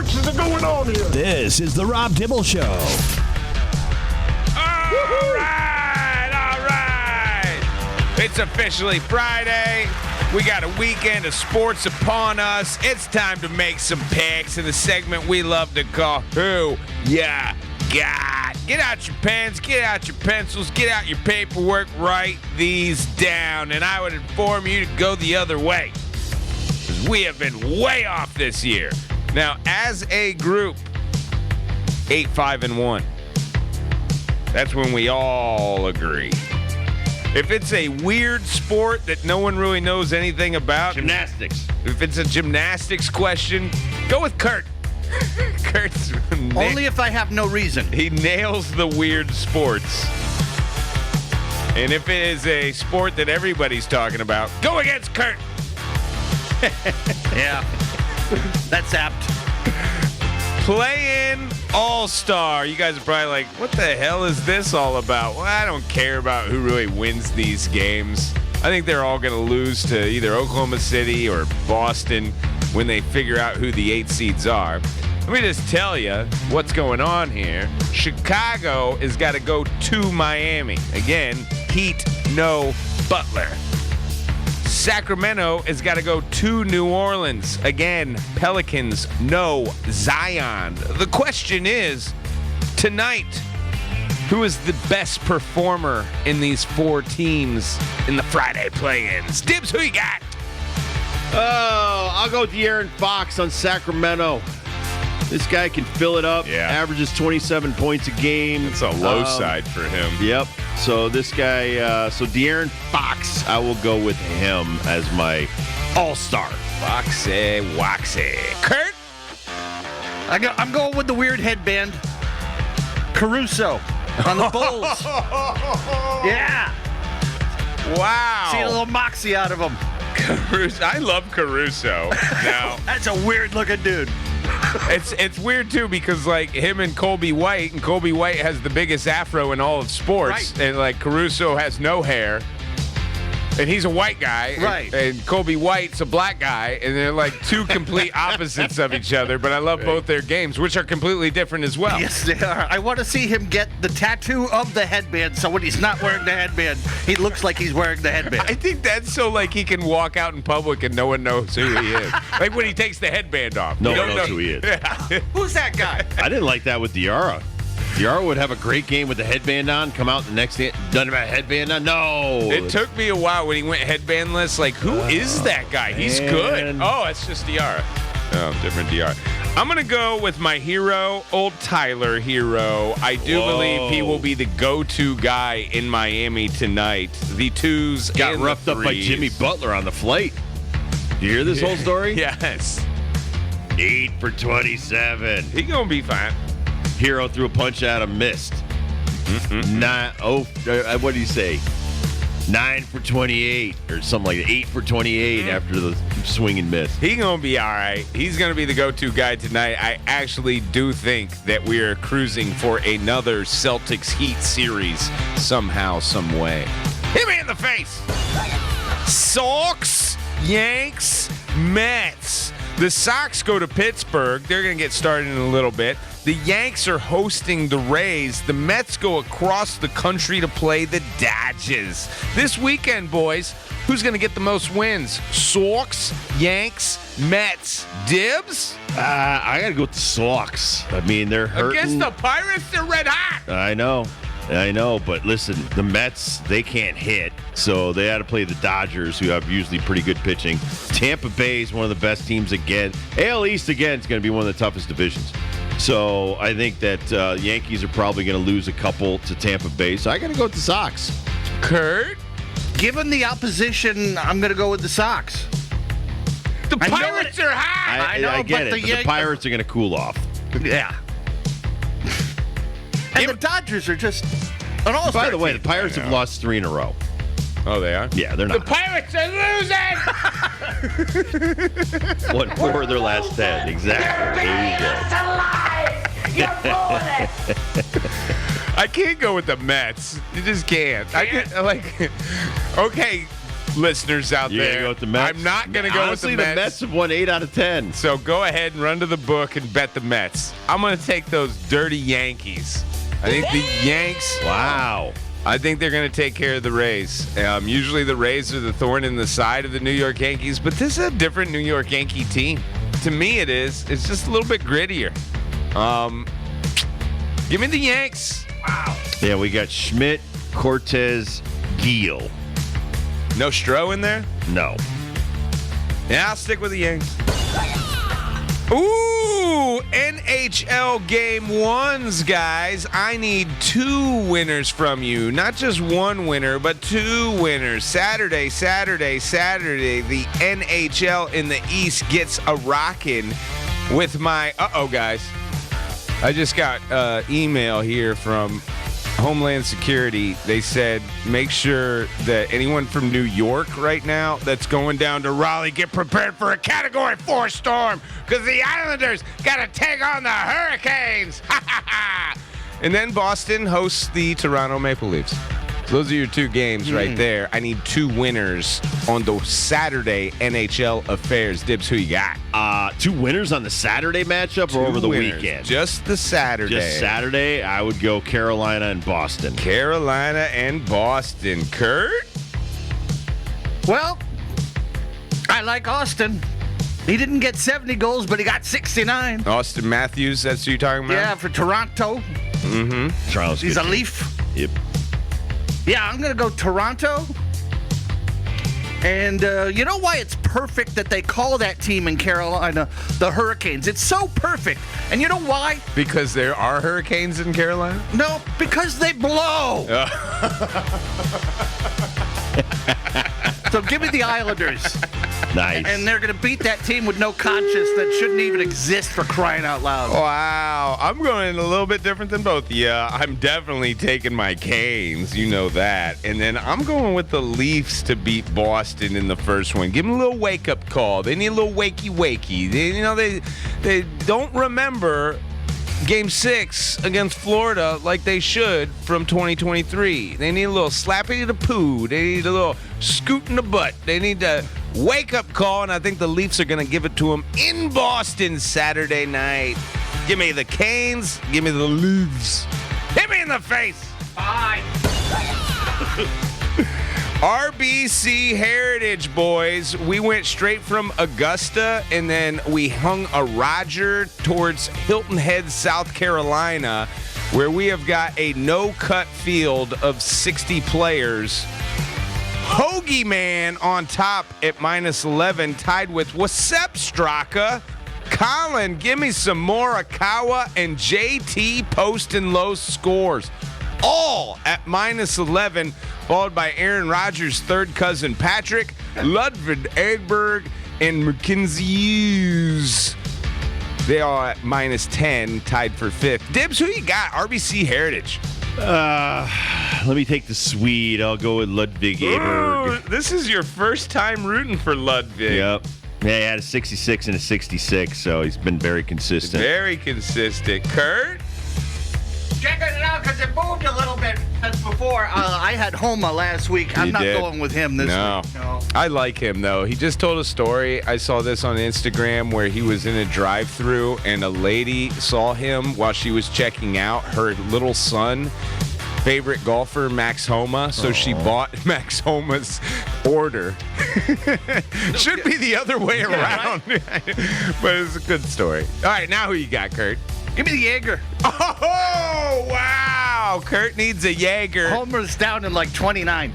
What is going on here? This is the Rob Dibble Show. All right. It's officially Friday. We got a weekend of sports upon us. It's time to make some picks in the segment we love to call Who Ya Got. Get out your pens, get out your pencils, get out your paperwork, write these down. And I would inform you to go the other way, because we have been way off this year. Now, as a group, 8-5-1. That's when we all agree. If it's a weird sport that no one really knows anything about. Gymnastics. If it's a gymnastics question, go with Kurt. Kurt's Only if I have no reason. He nails the weird sports. And if it is a sport that everybody's talking about, go against Kurt. Yeah. That's apt. Play-in All-Star. You guys are probably like, what the hell is this all about? Well, I don't care about who really wins these games. I think they're all going to lose to either Oklahoma City or Boston when they figure out who the 8 seeds are. Let me just tell you what's going on here. Chicago has got to go to Miami. Again, Heat, no Butler. Sacramento has got to go to New Orleans. Again, Pelicans, no Zion. The question is, tonight, who is the best performer in these 4 teams in the Friday play-ins? Dibs, who you got? Oh, I'll go with De'Aaron Fox on Sacramento. This guy can fill it up. Yeah. Averages 27 points a game. It's a low side for him. Yep. So this guy, so De'Aaron Fox, I will go with him as my all-star. Foxy, Waxy. Kurt? I'm going with the weird headband. Caruso on the Bulls. Yeah. Wow. See a little moxie out of him. Caruso. I love Caruso. Now, That's a weird-looking dude. it's weird, too, because, like, him and Colby White has the biggest afro in all of sports. Right. And, like, Caruso has no hair. And he's a white guy. Right. And Colby White's a black guy. And they're, like, two complete opposites of each other. But I love both their games, which are completely different as well. Yes, they are. I want to see him get the tattoo of the headband, so when he's not wearing the headband, he looks like he's wearing the headband. I think that's so, like, he can walk out in public and no one knows who he is. Like when he takes the headband off. No You one don't knows know who he is. Yeah. Who's that guy? I didn't like that with Diarra. Diarra would have a great game with the headband on, come out the next day, doesn't have a headband on. No. It took me a while when he went headbandless. Like, who is that guy? He's good. Oh, it's just Diarra. Oh, different Diarra. I'm going to go with my hero, old Tyler Hero. I do believe he will be the go-to guy in Miami tonight. The twos Got and roughed the up by threes. Jimmy Butler on the flight. You hear this whole story? Yes. 8 for 27. He going to be fine. Hero threw a punch at him, missed. What do you say? 9 for 28 or something like that. 8 for 28 after the swing and miss. He's going to be all right. He's going to be the go-to guy tonight. I actually do think that we are cruising for another Celtics-Heat series somehow, some way. Hit me in the face. Sox, Yanks, Mets. The Sox go to Pittsburgh. They're going to get started in a little bit. The Yanks are hosting the Rays. The Mets go across the country to play the Dodgers. This weekend, boys, who's going to get the most wins? Sox, Yanks, Mets. Dibs? I got to go with the Sox. I mean, they're hurting. Against the Pirates, they're red hot. I know, but listen, the Mets, they can't hit, so they had to play the Dodgers, who have usually pretty good pitching. Tampa Bay is one of the best teams again. AL East, again, is going to be one of the toughest divisions. So I think that Yankees are probably going to lose a couple to Tampa Bay, so I got to go with the Sox. Kurt? Given the opposition, I'm going to go with the Sox. The Pirates are hot. I know, I get but it, but the Pirates are going to cool off. Yeah. And the Dodgers are just an all-star By the way, team. the Pirates have lost 3 in a row. Oh, they are? Yeah, they're The not. Pirates are losing. Won 4 of their last 10. Exactly. There you go. I can't go with the Mets. You just can't. I get like, okay, listeners out You're there. gonna go with the Mets? I'm not going to go Honestly, with the Mets. the Mets have won 8 out of 10. So go ahead and run to the book and bet the Mets. I'm going to take those dirty Yankees. I think the Yanks. Wow. I think they're going to take care of the Rays. Usually the Rays are the thorn in the side of the New York Yankees, but this is a different New York Yankee team. To me, it is. It's just a little bit grittier. Give me the Yanks. Wow. Yeah, we got Schmidt, Cortez, Gil. No Stroh in there? No. Yeah, I'll stick with the Yanks. Ooh, NHL Game 1s, guys. I need 2 winners from you. Not just one winner, but 2 winners. Saturday. The NHL in the East gets a rockin' with my... Uh-oh, guys. I just got email here from Homeland Security. They said, make sure that anyone from New York right now that's going down to Raleigh, get prepared for a Category 4 storm because the Islanders got to take on the Hurricanes. And then Boston hosts the Toronto Maple Leafs. So those are your 2 games right there. I need 2 winners on the Saturday NHL affairs. Dibs, who you got? 2 winners on the Saturday matchup or over the weekend? Just the Saturday. Just Saturday, I would go Carolina and Boston. Carolina and Boston. Kurt? Well, I like Austin. He didn't get 70 goals, but he got 69. Austin Matthews, that's who you're talking about? Yeah, for Toronto. Toronto's He's good a team. Leaf. Yep. Yeah, I'm going to go Toronto. And you know why it's perfect that they call that team in Carolina the Hurricanes? It's so perfect. And you know why? Because there are hurricanes in Carolina? No, because they blow. So give me the Islanders. Nice. And they're going to beat that team with no conscience that shouldn't even exist, for crying out loud. Wow. I'm going a little bit different than both of you. I'm definitely taking my Canes. You know that. And then I'm going with the Leafs to beat Boston in the first one. Give them a little wake-up call. They need a little wakey-wakey. They don't remember Game 6 against Florida like they should from 2023. They need a little slappy to the poo. They need a little scoot in the butt. They need to wake-up call, and I think the Leafs are going to give it to them in Boston Saturday night. Give me the Canes. Give me the Leafs. Hit me in the face. Bye. RBC Heritage, boys. We went straight from Augusta, and then we hung a Roger towards Hilton Head, South Carolina, where we have got a no-cut field of 60 players. Hoagie Man on top at -11, tied with Wasep Straka. Colin, give me some Morikawa and JT posting low scores. All at -11, followed by Aaron Rodgers' third cousin Patrick, Ludwig Edberg, and Mackenzie Hughes. They are at -10, tied for 5th. Dibs, who you got? RBC Heritage. Let me take the Swede. I'll go with Ludwig Eberg. Ooh, this is your first time rooting for Ludwig. Yep. Yeah, he had a 66 and a 66, so he's been very consistent. Very consistent. Kurt? Checking it out because it moved a little bit since before. I had Homa last week. I'm You not did? going with him this week. No. I like him, though. He just told a story. I saw this on Instagram where he was in a drive-thru and a lady saw him while she was checking out her little son, favorite golfer, Max Homa. So she bought Max Homa's order. Should be the other way around. But it's a good story. All right, now who you got, Kurt? Give me the Jaeger. Oh, wow. Kurt needs a Jaeger. Homer's down in like 29th.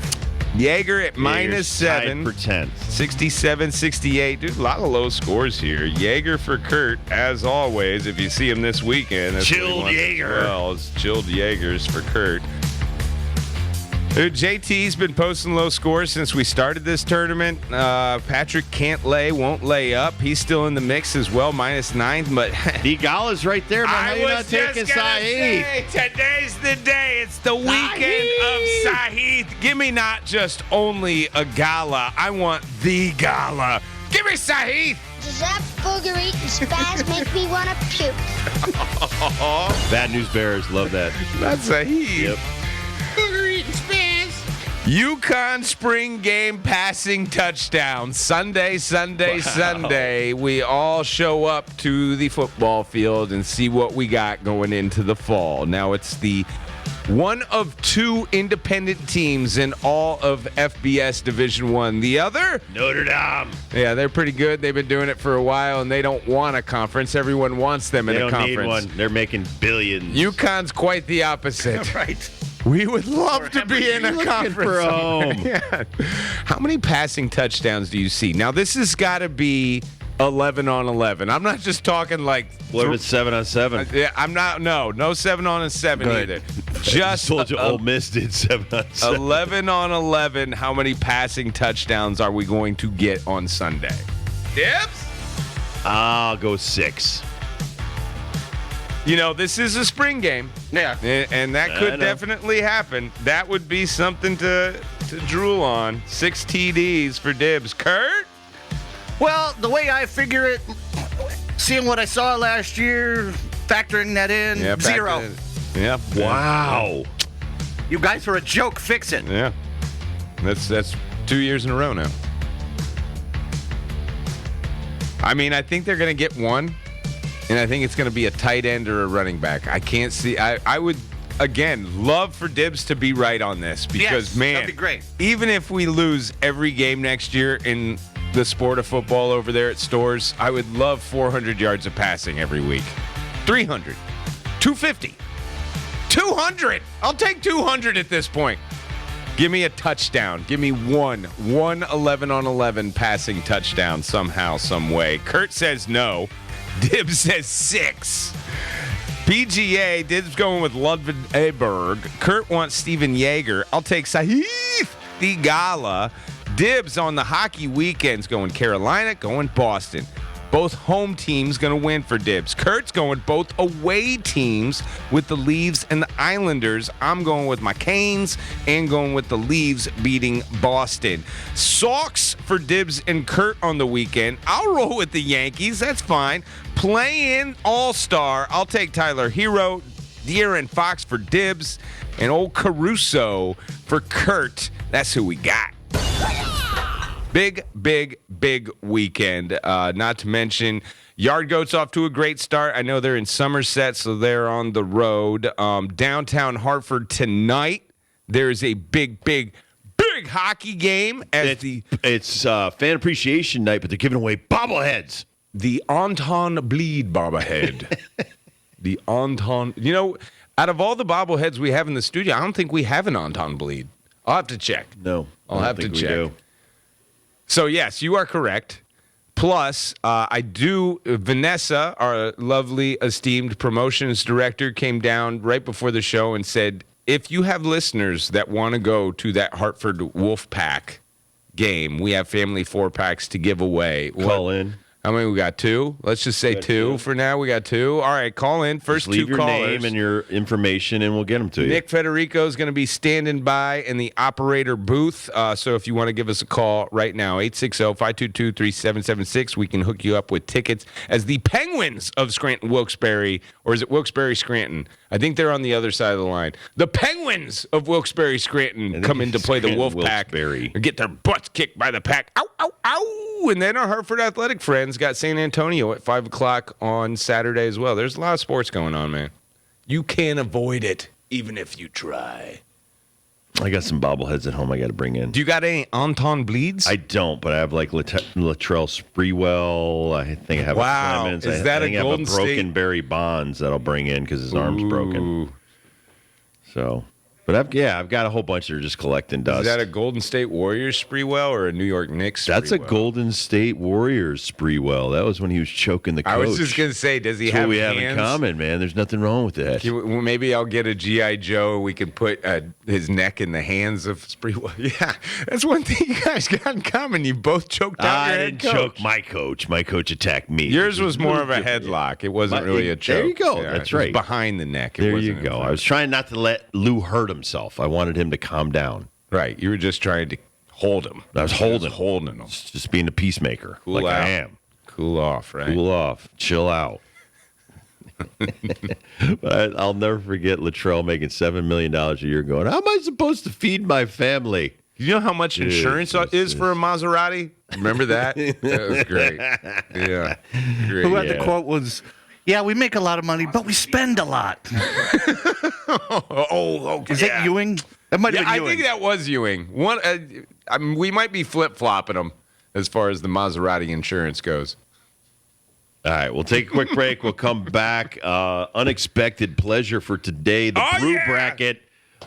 Jaeger at Jaeger's -7. tied for 10th. 67, 68. Dude, a lot of low scores here. Jaeger for Kurt, as always. If you see him this weekend, that's what he Chilled wants as Jaeger. well, it's chilled Jaegers for Kurt. Dude, JT's been posting low scores since we started this tournament. Patrick can't lay, won't lay up. He's still in the mix as well, -9. But Igala's right there, man. How I you was not just taking gonna Saeed? say, today's the day. It's the weekend of Saeed. Give me not just only a gala. I want the gala. Give me Saeed. Does that booger eating spaz make me want to puke? Bad News Bears, love that. That's Saeed. Yep. Booger eating spaz. UConn spring game passing touchdown. Sunday. We all show up to the football field and see what we got going into the fall. Now it's the one of two independent teams in all of FBS Division I. The other? Notre Dame. Yeah, they're pretty good. They've been doing it for a while, and they don't want a conference. Everyone wants them in a conference. They don't need one. They're making billions. UConn's quite the opposite. Right. We would love to be in a conference. For a home. Yeah. How many passing touchdowns do you see? Now, this has got to be 11 on 11. I'm not just talking like... What if it's 7 on 7? Yeah, I'm not... No 7 on 7 either. Just told you Ole Miss did 7 on 7. 11 on 11. How many passing touchdowns are we going to get on Sunday? Dibs? I'll go 6. You know, this is a spring game. Yeah. And that could definitely happen. That would be something to drool on. 6 TDs for Dibs. Kurt? Well, the way I figure it, seeing what I saw last year, factoring that in, 0. Yeah. Wow. You guys are a joke. Fix it. Yeah. That's 2 years in a row now. I mean, I think they're going to get one, and I think it's going to be a tight end or a running back. I can't see. I would, again, love for Dibs to be right on this because, man, that'd be great. Even if we lose every game next year in the sport of football over there at Stores, I would love 400 yards of passing every week. 300. 250. 200. I'll take 200 at this point. Give me a touchdown. Give me one 11 on 11 passing touchdown somehow, some way. Kurt says no. Dibs says 6. PGA, Dibs going with Ludwig Aberg. Kurt wants Steven Yeager. I'll take Saif Thigala. Dibs on the hockey weekends going Carolina, going Boston. Both home teams going to win for Dibs. Kurt's going both away teams with the Leafs and the Islanders. I'm going with my Canes and going with the Leafs beating Boston. Sox for Dibs and Kurt on the weekend. I'll roll with the Yankees. That's fine. Play-in all-star. I'll take Tyler Hero, De'Aaron Fox for Dibs, and old Caruso for Kurt. That's who we got. Big weekend. Not to mention, Yard Goats off to a great start. I know they're in Somerset, so they're on the road. Downtown Hartford tonight, there's a big hockey game. It's fan appreciation night, but they're giving away bobbleheads. The Anton Bleed bobblehead. The Anton. You know, out of all the bobbleheads we have in the studio, I don't think we have an Anton Bleed. I'll have to check. No, I'll have to check. Do. So, yes, you are correct. Plus, Vanessa, our lovely, esteemed promotions director, came down right before the show and said, if you have listeners that want to go to that Hartford Wolfpack game, we have family 4-packs to give away. Call in. How many we got? 2? Let's just say 2 for now. We got 2. All right, call in. First just leave 2 your callers. Name and your information, and we'll get them to you. Nick Federico is going to be standing by in the operator booth. So if you want to give us a call right now, 860-522-3776, we can hook you up with tickets as the Penguins of Scranton Wilkes-Barre, or is it Wilkes-Barre Scranton? I think they're on the other side of the line. The Penguins of Wilkes-Barre Scranton come in to play the Wolfpack and get their butts kicked by the Pack. Ow, ow, ow! And then our Hartford Athletic friends got San Antonio at 5 o'clock on Saturday as well. There's a lot of sports going on, man. You can't avoid it, even if you try. I got some bobbleheads at home I got to bring in. Do you got any Anton Bleeds? I don't, but I have like Latrell Sprewell. I think I have wow. Clemens. Is that a Golden State? I have a broken State? Barry Bonds that I'll bring in because his arm's broken. So, but I've got a whole bunch that are just collecting dust. Is that a Golden State Warriors Sprewell or a New York Knicks Sprewell? That's a Golden State Warriors Sprewell. That was when he was choking the coach. I was just going to say, does he That's have what we hands? have in common, man. There's nothing wrong with that. Well, maybe I'll get a G.I. Joe. We can put his neck in the hands of Sprewell. Yeah, that's one thing you guys got in common. You both choked out your head coach. I didn't choke my coach. My coach attacked me. Yours was more of a headlock. It wasn't really a choke. There you go. Yeah, That's it was right. behind the neck. There you go. I was trying not to let Lou hurt himself. I wanted him to calm down. Right. You were just trying to hold him. I was holding him. Just being a peacemaker. Cool like out. I am. Cool off, right? Cool off. Chill out. But I'll never forget Latrell making $7 million a year going, how am I supposed to feed my family? You know how much insurance is for a Maserati? Remember that? That was great. Yeah. Great. Who had the quote was, yeah, we make a lot of money, but we spend a lot. Okay. Is that Ewing? That might have been I Ewing. think that was Ewing. We might be flip-flopping them as far as the Maserati insurance goes. All right, we'll take a quick break. We'll come back. Unexpected pleasure for today, the brew bracket.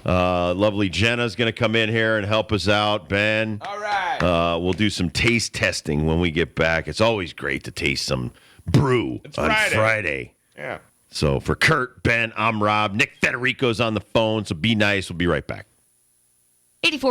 Lovely Jenna's going to come in here and help us out. Ben. All right. We'll do some taste testing when we get back. It's always great to taste some brew on Friday. Yeah. So for Kurt, Ben, I'm Rob. Nick Federico's on the phone, so be nice. We'll be right back. 84